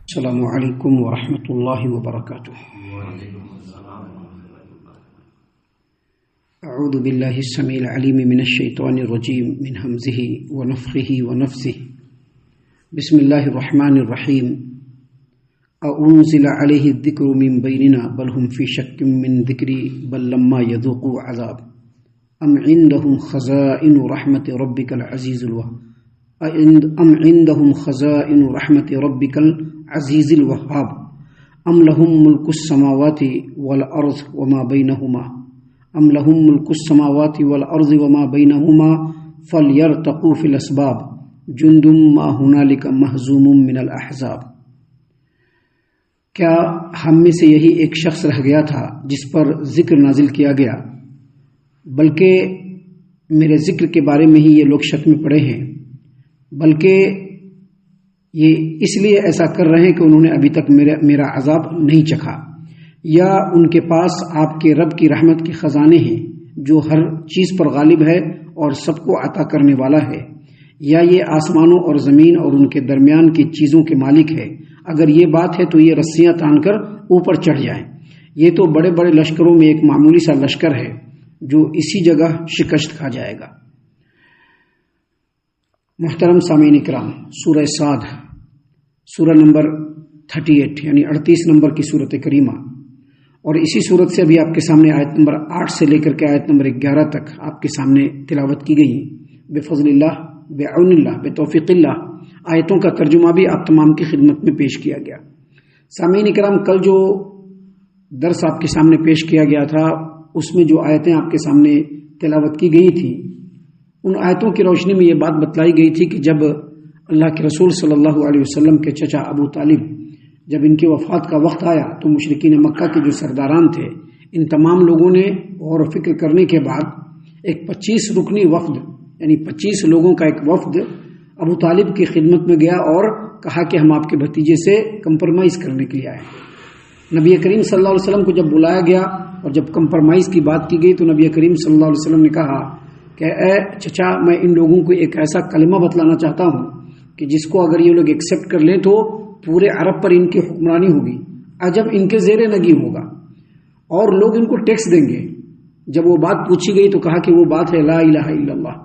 السلام علیکم ورحمۃ اللہ وبرکاتہ۔ اعوذ باللہ السمیع العلیم من الشیطان الرجیم من ہمزہ ونفخہ ونفثہ۔ بسم اللہ الرحمن الرحیم۔ اانزل علیہ الذکر من بیننا بل هم فی شک من ذکری بل لما یذوقوا عذاب ام عندهم خزائن رحمت ربک العزیز ام عندهم خزائن رحمت ربک العزیز الوہاب ام لهم ملک السماوات والارض وما بینہما ام لهم ملک السماوات والارض وما بینہما فلیرتقوا فی الاسباب جند ما ہنالک مہزوم من الاحزاب۔ کیا ہم میں سے یہی ایک شخص رہ گیا تھا جس پر ذکر نازل کیا گیا، بلکہ میرے ذکر کے بارے میں ہی یہ لوگ شک میں پڑے ہیں، بلکہ یہ اس لیے ایسا کر رہے ہیں کہ انہوں نے ابھی تک میرا عذاب نہیں چکھا، یا ان کے پاس آپ کے رب کی رحمت کے خزانے ہیں جو ہر چیز پر غالب ہے اور سب کو عطا کرنے والا ہے، یا یہ آسمانوں اور زمین اور ان کے درمیان کی چیزوں کے مالک ہے۔ اگر یہ بات ہے تو یہ رسیاں تان کر اوپر چڑھ جائیں۔ یہ تو بڑے بڑے لشکروں میں ایک معمولی سا لشکر ہے جو اسی جگہ شکست کھا جائے گا۔ محترم سامعین اکرام، سورہ صاد، سورہ نمبر 38 یعنی 38 نمبر کی سورت کریمہ، اور اسی سورت سے ابھی آپ کے سامنے آیت نمبر 8 سے لے کر کے آیت نمبر 11 تک آپ کے سامنے تلاوت کی گئی بفضل اللہ، بعون اللہ، بتوفیق اللہ۔ آیتوں کا ترجمہ بھی آپ تمام کی خدمت میں پیش کیا گیا۔ سامعین اکرام، کل جو درس آپ کے سامنے پیش کیا گیا تھا اس میں جو آیتیں آپ کے سامنے تلاوت کی گئی تھی، ان آیتوں کی روشنی میں یہ بات بتلائی گئی تھی کہ جب اللہ کے رسول صلی اللہ علیہ وسلم کے چچا ابو طالب جب ان کی وفات کا وقت آیا تو مشرکین مکہ کے جو سرداران تھے، ان تمام لوگوں نے غور و فکر کرنے کے بعد ایک 25 رکنی وفد یعنی 25 لوگوں کا ایک وفد ابو طالب کی خدمت میں گیا اور کہا کہ ہم آپ کے بھتیجے سے کمپرمائز کرنے کے لیے آئے۔ نبی کریم صلی اللہ علیہ وسلم کو جب بلایا گیا اور جب کمپرمائز کی بات کی گئی تو نبی کریم صلی اللہ علیہ وسلم نے کہا کہ اے چچا، میں ان لوگوں کو ایک ایسا کلمہ بتلانا چاہتا ہوں کہ جس کو اگر یہ لوگ ایکسیپٹ کر لیں تو پورے عرب پر ان کی حکمرانی ہوگی، عجب ان کے زیر نگی ہوگا اور لوگ ان کو ٹیکس دیں گے۔ جب وہ بات پوچھی گئی تو کہا کہ وہ بات ہے لا الہ الا اللہ،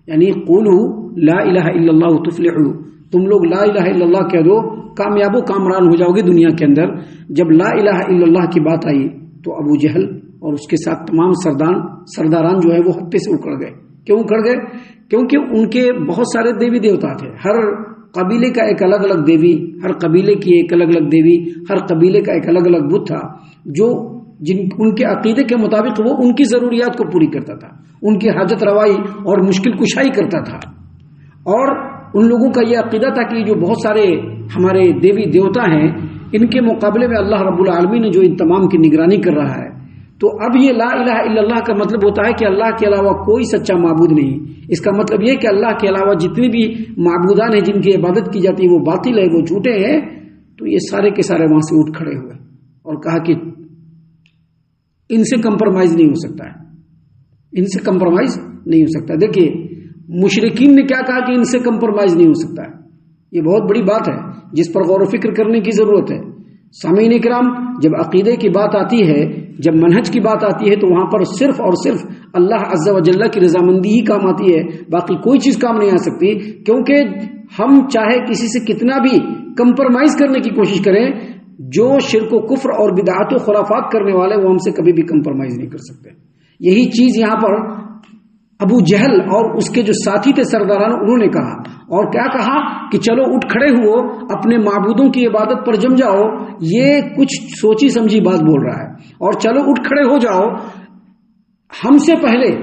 یعنی قولوا لا الہ الا اللہ تفلحوا، تم لوگ لا الہ الا اللہ کہہ دو، کامیاب و کامران ہو جاؤ گے دنیا کے اندر۔ جب لا الہ الا اللہ کی بات آئی تو ابو جہل اور اس کے ساتھ تمام سرداران جو ہے وہ ہتے سے اکڑ گئے۔ کیوں اکڑ گئے؟ کیونکہ ان کے بہت سارے دیوی دیوتا تھے، ہر قبیلے کا ایک الگ الگ دیوی، ہر قبیلے کی ایک الگ الگ دیوی، ہر قبیلے کا ایک الگ الگ بت تھا جو ان کے عقیدے کے مطابق وہ ان کی ضروریات کو پوری کرتا تھا، ان کی حاجت روائی اور مشکل کشائی کرتا تھا۔ اور ان لوگوں کا یہ عقیدہ تھا کہ جو بہت سارے ہمارے دیوی دیوتا ہیں ان کے مقابلے میں اللہ رب العالمین نے جو ان تمام کی نگرانی کر رہا ہے، تو اب یہ لا الہ الا اللہ کا مطلب ہوتا ہے کہ اللہ کے علاوہ کوئی سچا معبود نہیں۔ اس کا مطلب یہ کہ اللہ کے علاوہ جتنے بھی معبودان ہیں جن کی عبادت کی جاتی ہے وہ باطل ہے، وہ جھوٹے ہیں۔ تو یہ سارے کے سارے وہاں سے اٹھ کھڑے ہوئے اور کہا کہ ان سے کمپرمائز نہیں ہو سکتا ہے، ان سے کمپرمائز نہیں ہو سکتا۔ دیکھیے مشرکین نے کیا کہا کہ ان سے کمپرمائز نہیں ہو سکتا ہے، یہ بہت بڑی بات ہے جس پر غور و فکر کرنے کی ضرورت ہے۔ سامعین اکرام، جب عقیدے کی بات آتی ہے، جب منہج کی بات آتی ہے تو وہاں پر صرف اور صرف اللہ عز و جل کی رضامندی ہی کام آتی ہے، باقی کوئی چیز کام نہیں آ سکتی۔ کیونکہ ہم چاہے کسی سے کتنا بھی کمپرمائز کرنے کی کوشش کریں، جو شرک و کفر اور بدعات و خرافات کرنے والے وہ ہم سے کبھی بھی کمپرمائز نہیں کر سکتے۔ یہی چیز یہاں پر ابو جہل اور اس کے جو ساتھی تھے سرداران، انہوں نے کہا، اور کیا کہا کہ چلو اٹھ کھڑے ہو، اپنے معبودوں کی عبادت پر جم جاؤ۔ یہ کچھ سوچی سمجھی بات بول رہا ہے، اور چلو اٹھ کھڑے ہو جاؤ، ہم سے پہلے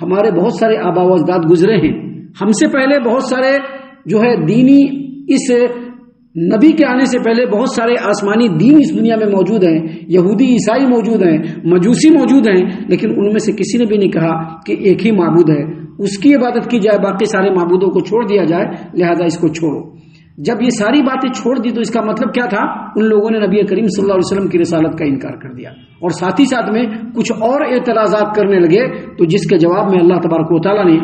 ہمارے بہت سارے آبا و اجداد گزرے ہیں، ہم سے پہلے بہت سارے جو ہے دینی، اس نبی کے آنے سے پہلے بہت سارے آسمانی دین اس دنیا میں موجود ہیں، یہودی عیسائی موجود ہیں، مجوسی موجود ہیں، لیکن ان میں سے کسی نے بھی نہیں کہا کہ ایک ہی معبود ہے، اس کی عبادت کی جائے، باقی سارے معبودوں کو چھوڑ دیا جائے، لہذا اس کو چھوڑو۔ جب یہ ساری باتیں چھوڑ دی تو اس کا مطلب کیا تھا؟ ان لوگوں نے نبی کریم صلی اللہ علیہ وسلم کی رسالت کا انکار کر دیا اور ساتھ ہی ساتھ میں کچھ اور اعتراضات کرنے لگے، تو جس کے جواب میں اللہ تبارک و تعالیٰ نے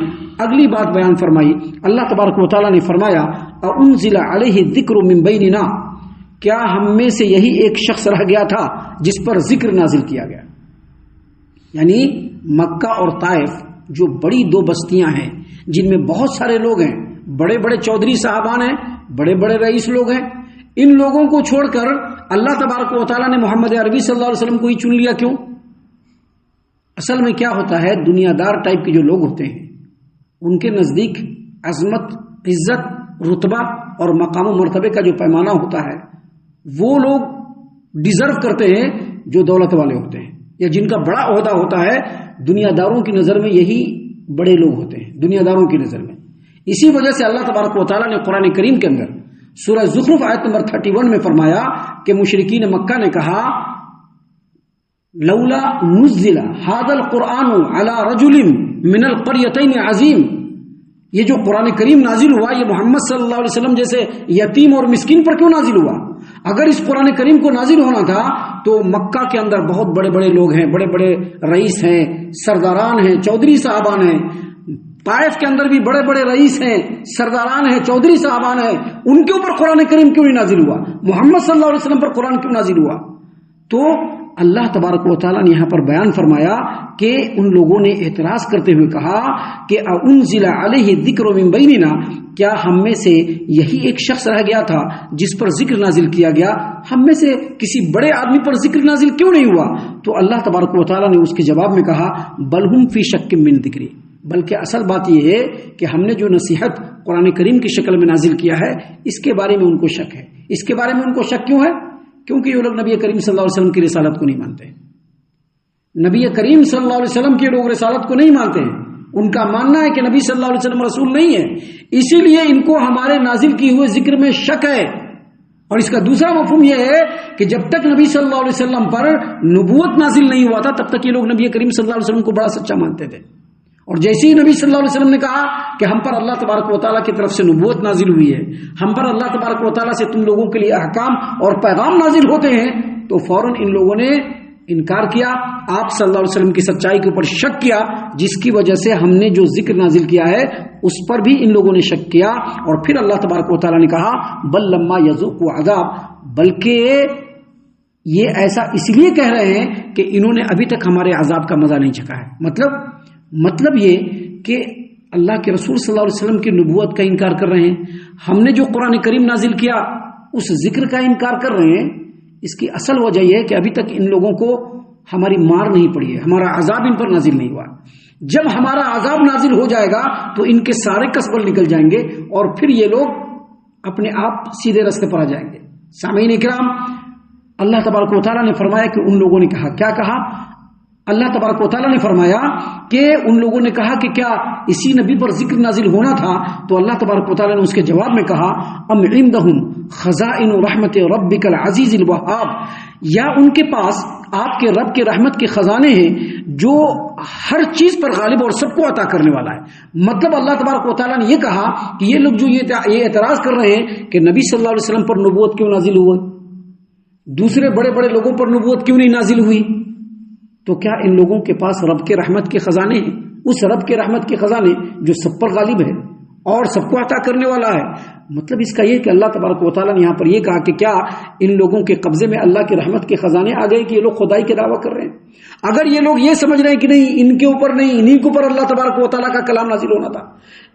اگلی بات بیان فرمائی۔ اللہ تبارک و تعالیٰ نے فرمایا اَأُنزِلَ عَلَيْهِ الذِّكْرُ مِن بَيْنِنَا، کیا ہم میں سے یہی ایک شخص رہ گیا تھا جس پر ذکر نازل کیا گیا؟ یعنی مکہ اور طائف جو بڑی دو بستیاں ہیں جن میں بہت سارے لوگ ہیں، بڑے بڑے چودھری صاحبان ہیں، بڑے بڑے رئیس لوگ ہیں، ان لوگوں کو چھوڑ کر اللہ تبارک و تعالیٰ نے محمد عربی صلی اللہ علیہ وسلم کو ہی چن لیا کیوں؟ اصل میں کیا ہوتا ہے، دنیا دار ٹائپ کے جو لوگ ہوتے ہیں ان کے نزدیک عظمت، عزت، رتبہ اور مقام و مرتبے کا جو پیمانہ ہوتا ہے وہ لوگ ڈیزرو کرتے ہیں جو دولت والے ہوتے ہیں یا جن کا بڑا عہدہ ہوتا ہے، دنیا داروں کی نظر میں یہی بڑے لوگ ہوتے ہیں، دنیا داروں کی نظر میں۔ اسی وجہ سے اللہ تبارک و تعالیٰ نے قرآن کریم کے اندر سورہ زخرف آیت نمبر 31 میں فرمایا کہ مشرکین مکہ نے کہا لولا نزل هذا القرآن على رجل من القريتين عظیم، یہ جو قرآن کریم نازل ہوا یہ محمد صلی اللہ علیہ وسلم جیسے یتیم اور مسکین پر کیوں نازل ہوا؟ اگر اس قرآن کریم کو نازل ہونا تھا تو مکہ کے اندر بہت بڑے بڑے لوگ ہیں، بڑے بڑے رئیس ہیں، سرداران ہیں، چودھری صاحبان ہیں، طائف کے اندر بھی بڑے بڑے رئیس ہیں، سرداران ہیں، چودھری صاحبان ہیں، ان کے اوپر قرآن کریم کیوں نہیں نازل ہوا؟ محمد صلی اللہ علیہ وسلم پر قرآن کیوں نازل ہوا؟ تو اللہ تبارک و تعالیٰ نے یہاں پر بیان فرمایا کہ ان لوگوں نے اعتراض کرتے ہوئے کہا کہ انزل علیہ الذکر من بیننا، کیا ہم میں سے یہی ایک شخص رہ گیا تھا جس پر ذکر نازل کیا گیا؟ ہم میں سے کسی بڑے آدمی پر ذکر نازل کیوں نہیں ہوا؟ تو اللہ تبارک و تعالیٰ نے اس کے جواب میں کہا بل ہم فی شک من ذکری، بلکہ اصل بات یہ ہے کہ ہم نے جو نصیحت قرآن کریم کی شکل میں نازل کیا ہے اس کے بارے میں ان کو شک ہے۔ اس کے بارے میں ان کو شک کیوں ہے؟ کیونکہ یہ لوگ نبی کریم صلی اللہ علیہ وسلم کی رسالت کو نہیں مانتے۔ نبی کریم صلی اللہ علیہ وسلم کے لوگ رسالت کو نہیں مانتے ہیں، ان کا ماننا ہے کہ نبی صلی اللہ علیہ وسلم رسول نہیں ہے، اسی لیے ان کو ہمارے نازل کیے ہوئے ذکر میں شک ہے۔ اور اس کا دوسرا مفہوم یہ ہے کہ جب تک نبی صلی اللہ علیہ وسلم پر نبوت نازل نہیں ہوا تھا تب تک یہ لوگ نبی کریم صلی اللہ علیہ وسلم کو بڑا سچا مانتے تھے، اور جیسے ہی نبی صلی اللہ علیہ وسلم نے کہا کہ ہم پر اللہ تبارک و تعالیٰ کی طرف سے نبوت نازل ہوئی ہے، ہم پر اللہ تبارک و تعالیٰ سے تم لوگوں کے لیے احکام اور پیغام نازل ہوتے ہیں، تو فوراً ان لوگوں نے انکار کیا، آپ صلی اللہ علیہ وسلم کی سچائی کے اوپر شک کیا، جس کی وجہ سے ہم نے جو ذکر نازل کیا ہے اس پر بھی ان لوگوں نے شک کیا۔ اور پھر اللہ تبارک و تعالیٰ نے کہا بل لما یذوقوا عذاب، بلکہ یہ ایسا اس لیے کہہ رہے ہیں کہ انہوں نے ابھی تک ہمارے عذاب کا مزہ نہیں چکھا ہے۔ مطلب یہ کہ اللہ کے رسول صلی اللہ علیہ وسلم کی نبوت کا انکار کر رہے ہیں، ہم نے جو قرآن کریم نازل کیا اس ذکر کا انکار کر رہے ہیں۔ اس کی اصل وجہ یہ ہے کہ ابھی تک ان لوگوں کو ہماری مار نہیں پڑی ہے، ہمارا عذاب ان پر نازل نہیں ہوا۔ جب ہمارا عذاب نازل ہو جائے گا تو ان کے سارے کسبل نکل جائیں گے اور پھر یہ لوگ اپنے آپ سیدھے راستے پر آ جائیں گے۔ سامعین اکرام، اللہ تبارک و تعالیٰ نے فرمایا کہ ان لوگوں نے کہا، کیا کہا؟ اللہ تبارک و تعالیٰ نے فرمایا کہ ان لوگوں نے کہا کہ کیا اسی نبی پر ذکر نازل ہونا تھا؟ تو اللہ تبارک و تعالیٰ نے اس کے جواب میں کہا ام عندہم خزائن رحمت ربک العزیز الوہاب، یا ان کے پاس آپ کے رب کے رحمت کے خزانے ہیں جو ہر چیز پر غالب اور سب کو عطا کرنے والا ہے۔ مطلب اللہ تبارک و تعالیٰ نے یہ کہا کہ یہ لوگ جو یہ اعتراض کر رہے ہیں کہ نبی صلی اللہ علیہ وسلم پر نبوت کیوں نازل ہوئی، دوسرے بڑے بڑے لوگوں پر نبوت کیوں نہیں نازل ہوئی، تو کیا ان لوگوں کے پاس رب کے رحمت کے خزانے ہیں؟ اس رب کے رحمت کے خزانے جو سب پر غالب ہے اور سب کو عطا کرنے والا ہے۔ مطلب اس کا یہ کہ اللہ تبارک و تعالیٰ نے یہاں پر یہ کہا کہ کیا ان لوگوں کے قبضے میں اللہ کی رحمت کے خزانے آ گئے کہ یہ لوگ خدائی کے دعویٰ کر رہے ہیں؟ اگر یہ لوگ یہ سمجھ رہے ہیں کہ نہیں ان کے اوپر نہیں، انہیں کے اوپر اللہ تبارک و تعالیٰ کا کلام نازل ہونا تھا،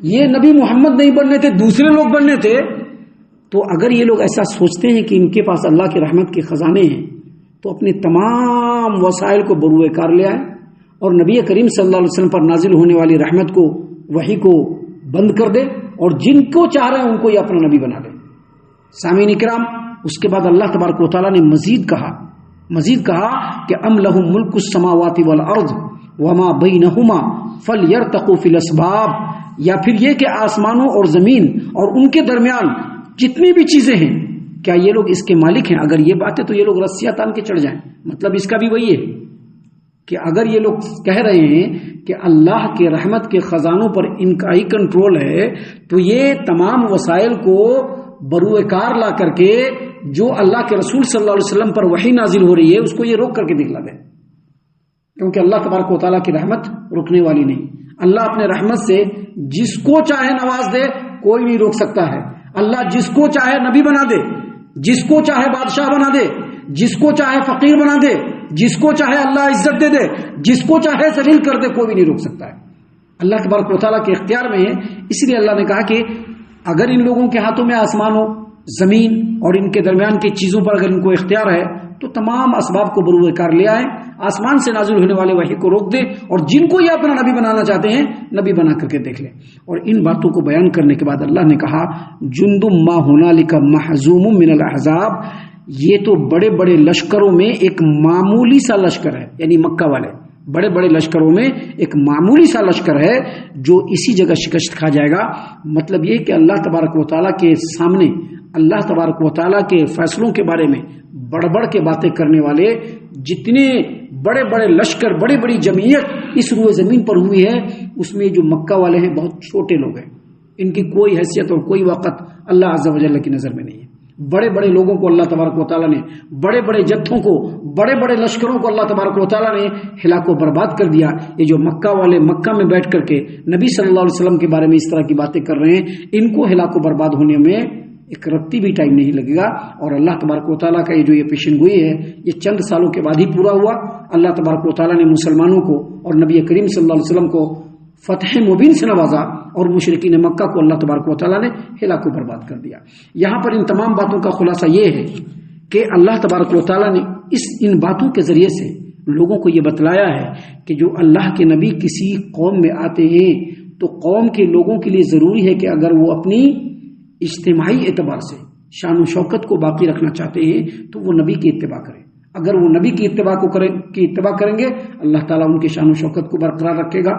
یہ نبی محمد نہیں بننے تھے، دوسرے لوگ بننے تھے، تو اگر یہ لوگ ایسا سوچتے ہیں کہ ان کے پاس اللہ کی رحمت کے خزانے ہیں تو اپنے تمام وسائل کو بروئے کار لے آئیں اور نبی کریم صلی اللہ علیہ وسلم پر نازل ہونے والی رحمت کو، وحی کو بند کر دے اور جن کو چاہ رہے ہیں ان کو یہ اپنا نبی بنا دے۔ سامعین اکرام، اس کے بعد اللہ تبارک و تعالیٰ نے مزید کہا کہ ام لہم ملک السماوات والارض وما بینہما فلیرتقوا فی الاسباب، یا پھر یہ کہ آسمانوں اور زمین اور ان کے درمیان جتنی بھی چیزیں ہیں کیا یہ لوگ اس کے مالک ہیں؟ اگر یہ بات ہے تو یہ لوگ رسیاں تان کے چڑھ جائیں۔ مطلب اس کا بھی وہی ہے کہ اگر یہ لوگ کہہ رہے ہیں کہ اللہ کے رحمت کے خزانوں پر ان کا ہی کنٹرول ہے تو یہ تمام وسائل کو بروئے کار لا کر کے جو اللہ کے رسول صلی اللہ علیہ وسلم پر وحی نازل ہو رہی ہے اس کو یہ روک کر کے دکھلا دیں، کیونکہ اللہ تبارک و تعالیٰ کی رحمت رکنے والی نہیں۔ اللہ اپنے رحمت سے جس کو چاہے نواز دے، کوئی نہیں روک سکتا ہے۔ اللہ جس کو چاہے نبی بنا دے، جس کو چاہے بادشاہ بنا دے، جس کو چاہے فقیر بنا دے، جس کو چاہے اللہ عزت دے دے، جس کو چاہے ذلیل کر دے، کوئی بھی نہیں روک سکتا ہے۔ اللہ تبارک و تعالیٰ کے اختیار میں ہے۔ اس لیے اللہ نے کہا کہ اگر ان لوگوں کے ہاتھوں میں آسمان و زمین اور ان کے درمیان کی چیزوں پر اگر ان کو اختیار ہے تو تمام اسباب کو بروئے کار لے آئیں، آسمان سے نازل ہونے والے وحی کو روک دیں، اور جن کو یہ اپنا نبی بنانا چاہتے ہیں نبی بنا کر کے دیکھ لیں۔ اور ان باتوں کو بیان کرنے کے بعد اللہ نے کہا جندم ما ہنالک محزوم من الاحزاب، یہ تو بڑے بڑے لشکروں میں ایک معمولی سا لشکر ہے، یعنی مکہ والے بڑے بڑے لشکروں میں ایک معمولی سا لشکر ہے جو اسی جگہ شکست کھا جائے گا۔ مطلب یہ کہ اللہ تبارک و تعالیٰ کے سامنے اللہ تبارک و تعالیٰ کے فیصلوں کے بارے میں بڑھ بڑھ کے باتیں کرنے والے جتنے بڑے بڑے لشکر، بڑی بڑی جمعیت اس روئے زمین پر ہوئی ہے، اس میں جو مکہ والے ہیں بہت چھوٹے لوگ ہیں، ان کی کوئی حیثیت اور کوئی وقت اللہ عز و جل کی نظر میں نہیں ہے۔ بڑے بڑے لوگوں کو اللہ تبارک و تعالیٰ نے، بڑے بڑے جتھوں کو، بڑے بڑے لشکروں کو اللہ تبارک و تعالیٰ نے ہلاک و برباد کر دیا۔ یہ جو مکہ والے مکہ میں بیٹھ کر کے نبی صلی اللہ علیہ وسلم کے بارے میں اس طرح کی باتیں کر رہے ہیں، ان کو ہلاک و برباد ہونے میں ایک رتی بھی ٹائم نہیں لگے گا۔ اور اللہ تبارک و تعالیٰ کا یہ جو یہ پیشن گوئی ہے یہ چند سالوں کے بعد ہی پورا ہوا۔ اللہ تبارک و تعالیٰ نے مسلمانوں کو اور نبی کریم صلی اللہ علیہ وسلم کو فتح مبین سے نوازا، اور مشرکین مکہ کو اللہ تبارک و تعالیٰ نے ہلاک و برباد کر دیا۔ یہاں پر ان تمام باتوں کا خلاصہ یہ ہے کہ اللہ تبارک و تعالیٰ نے ان باتوں کے ذریعے سے لوگوں کو یہ بتلایا ہے کہ جو اللہ کے نبی کسی قوم میں آتے ہیں تو قوم کے لوگوں کے لیے ضروری ہے کہ اگر وہ اپنی اجتماعی اعتبار سے شان و شوکت کو باقی رکھنا چاہتے ہیں تو وہ نبی کی اتباع کریں۔ اگر وہ نبی کی اتباع کریں گے اللہ تعالیٰ ان کی شان و شوکت کو برقرار رکھے گا۔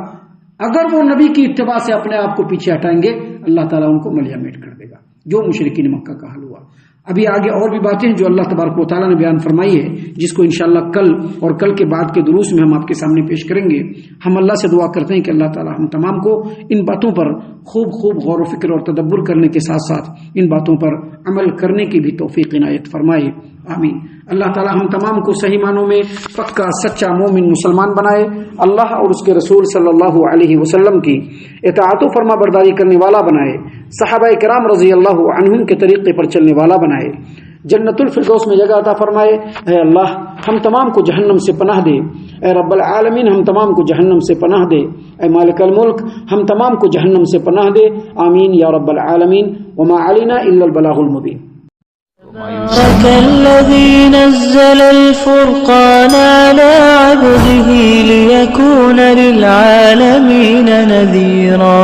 اگر وہ نبی کی اتباع سے اپنے آپ کو پیچھے ہٹائیں گے اللہ تعالیٰ ان کو ملیا میٹ کر دے گا، جو مشرکین مکہ کا حال ہوا۔ ابھی آگے اور بھی باتیں جو اللہ تبارک و تعالیٰ نے بیان فرمائی ہے، جس کو انشاءاللہ کل اور کل کے بعد کے دروس میں ہم آپ کے سامنے پیش کریں گے۔ ہم اللہ سے دعا کرتے ہیں کہ اللہ تعالیٰ ہم تمام کو ان باتوں پر خوب غور و فکر اور تدبر کرنے کے ساتھ ساتھ ان باتوں پر عمل کرنے کی بھی توفیق عنایت فرمائے، آمین۔ اللہ تعالیٰ ہم تمام کو صحیح معنوں میں پکا سچا مومن مسلمان بنائے، اللہ اور اس کے رسول صلی اللہ علیہ وسلم کی اطاعت و فرما برداری کرنے والا بنائے، صحابہ کرام رضی اللہ عنہم کے طریقے پر چلنے والا بنائے، جنت الفردوس میں جگہ عطا فرمائے۔ اے اللہ ہم تمام کو جہنم سے پناہ دے، اے رب العالمین ہم تمام کو جہنم سے پناہ دے، اے مالک الملک ہم تمام کو جہنم سے پناہ دے، آمین یا رب العالمین۔ وما علینا الا البلاغ المبین۔ تبارك الذي نزل الفرقان على عبده ليكون للعالمين نذيرا